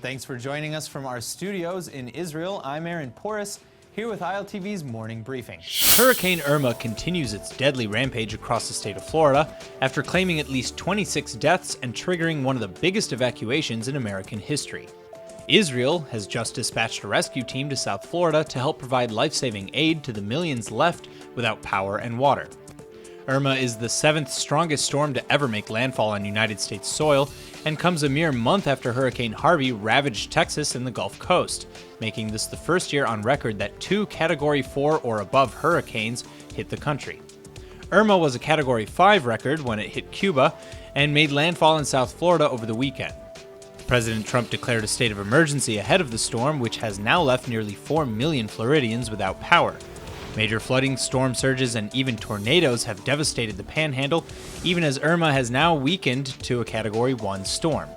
Thanks for joining us from our studios in Israel. I'm Aaron Porras, here with ILTV's Morning Briefing. Hurricane Irma continues its deadly rampage across the state of Florida after claiming at least 26 deaths and triggering one of the biggest evacuations in American history. Israel has just dispatched a rescue team to South Florida to help provide life-saving aid to the millions left without power and water. Irma is the 7th strongest storm to ever make landfall on United States soil and comes a mere month after Hurricane Harvey ravaged Texas and the Gulf Coast, making this the first year on record that 2 Category 4 or above hurricanes hit the country. Irma was a Category 5 record when it hit Cuba and made landfall in South Florida over the weekend. President Trump declared a state of emergency ahead of the storm, which has now left nearly 4 million Floridians without power. Major flooding, storm surges, and even tornadoes have devastated the Panhandle, even as Irma has now weakened to a Category 1 storm.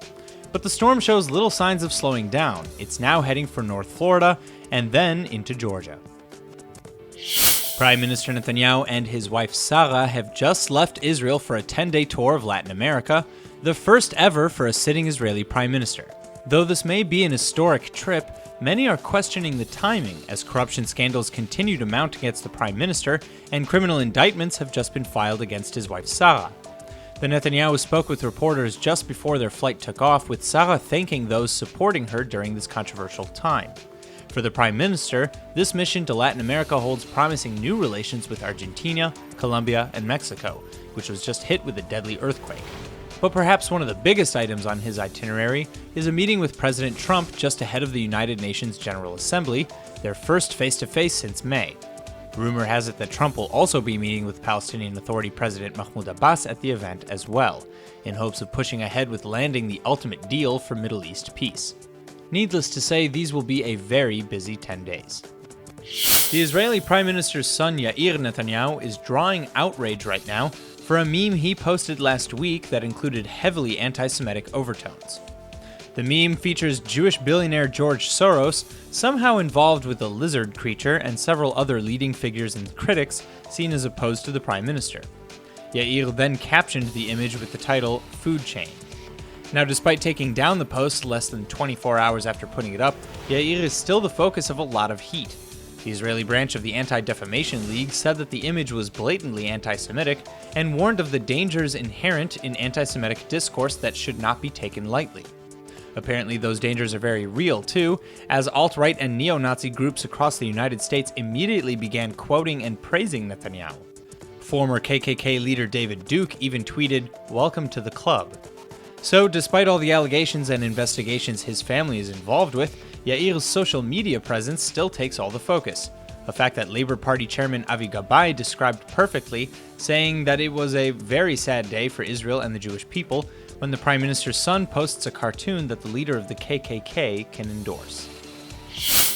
But the storm shows little signs of slowing down. It's now heading for North Florida and then into Georgia. Prime Minister Netanyahu and his wife Sarah have just left Israel for a 10-day tour of Latin America, the first ever for a sitting Israeli prime minister. Though this may be an historic trip, many are questioning the timing as corruption scandals continue to mount against the prime minister and criminal indictments have just been filed against his wife Sarah. The Netanyahu spoke with reporters just before their flight took off, with Sarah thanking those supporting her during this controversial time. For the prime minister, this mission to Latin America holds promising new relations with Argentina, Colombia, and Mexico, which was just hit with a deadly earthquake. But perhaps one of the biggest items on his itinerary is a meeting with President Trump just ahead of the United Nations General Assembly, their first face-to-face since May. Rumor has it that Trump will also be meeting with Palestinian Authority President Mahmoud Abbas at the event as well, in hopes of pushing ahead with landing the ultimate deal for Middle East peace. Needless to say, these will be a very busy 10 days. The Israeli Prime Minister's son Yair Netanyahu is drawing outrage right now for a meme he posted last week that included heavily anti-Semitic overtones. The meme features Jewish billionaire George Soros, somehow involved with a lizard creature, and several other leading figures and critics seen as opposed to the Prime Minister. Yair then captioned the image with the title, "Food Chain." Now, despite taking down the post less than 24 hours after putting it up, Yair is still the focus of a lot of heat. The Israeli branch of the Anti-Defamation League said that the image was blatantly anti-Semitic and warned of the dangers inherent in anti-Semitic discourse that should not be taken lightly. Apparently, those dangers are very real too, as alt-right and neo-Nazi groups across the United States immediately began quoting and praising Netanyahu. Former KKK leader David Duke even tweeted, "Welcome to the club." So, despite all the allegations and investigations his family is involved with, Yair's social media presence still takes all the focus, a fact that Labour Party Chairman Avi Gabay described perfectly, saying that it was a very sad day for Israel and the Jewish people when the Prime Minister's son posts a cartoon that the leader of the KKK can endorse.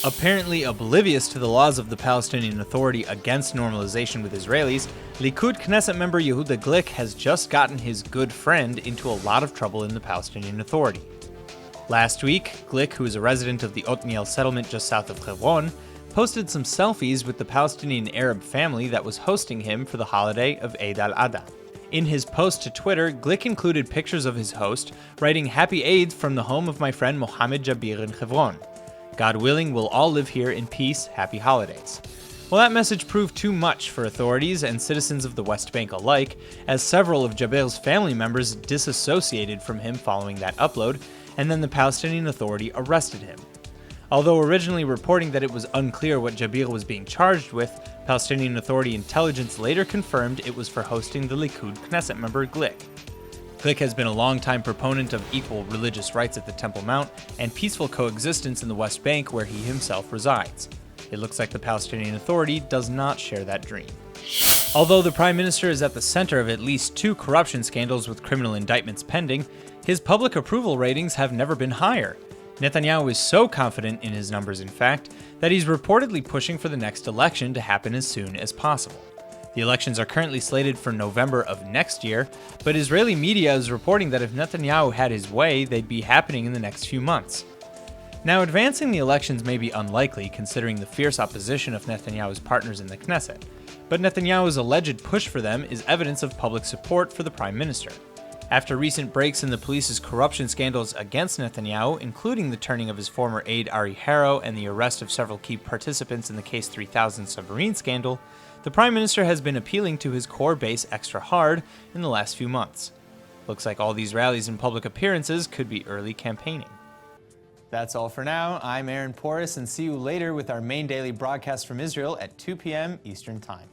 Apparently oblivious to the laws of the Palestinian Authority against normalization with Israelis, LIKUD Knesset member Yehuda Glick has just gotten his good friend into a lot of trouble in the Palestinian Authority. Last week, Glick, who is a resident of the Otniel settlement just south of Hebron, posted some selfies with the Palestinian Arab family that was hosting him for the holiday of Eid al-Adha. In his post to Twitter, Glick included pictures of his host, writing "Happy Eid from the home of my friend Mohammed Jabir in Hebron. God willing, we'll all live here in peace. Happy holidays." Well, that message proved too much for authorities and citizens of the West Bank alike, as several of Jabir's family members disassociated from him following that upload, and then the Palestinian Authority arrested him. Although originally reporting that it was unclear what Jabir was being charged with, Palestinian Authority intelligence later confirmed it was for hosting the Likud Knesset member Glick. Glick has been a longtime proponent of equal religious rights at the Temple Mount and peaceful coexistence in the West Bank where he himself resides. It looks like the Palestinian Authority does not share that dream. Although the Prime Minister is at the center of at least 2 corruption scandals with criminal indictments pending, his public approval ratings have never been higher. Netanyahu is so confident in his numbers, in fact, that he's reportedly pushing for the next election to happen as soon as possible. The elections are currently slated for November of next year, but Israeli media is reporting that if Netanyahu had his way, they'd be happening in the next few months. Now, advancing the elections may be unlikely considering the fierce opposition of Netanyahu's partners in the Knesset, but Netanyahu's alleged push for them is evidence of public support for the Prime Minister. After recent breaks in the police's corruption scandals against Netanyahu, including the turning of his former aide Ari Harrow and the arrest of several key participants in the Case 3000 submarine scandal, the Prime Minister has been appealing to his core base extra hard in the last few months. Looks like all these rallies and public appearances could be early campaigning. That's all for now. I'm Aaron Porras, and see you later with our main daily broadcast from Israel at 2 p.m. Eastern Time.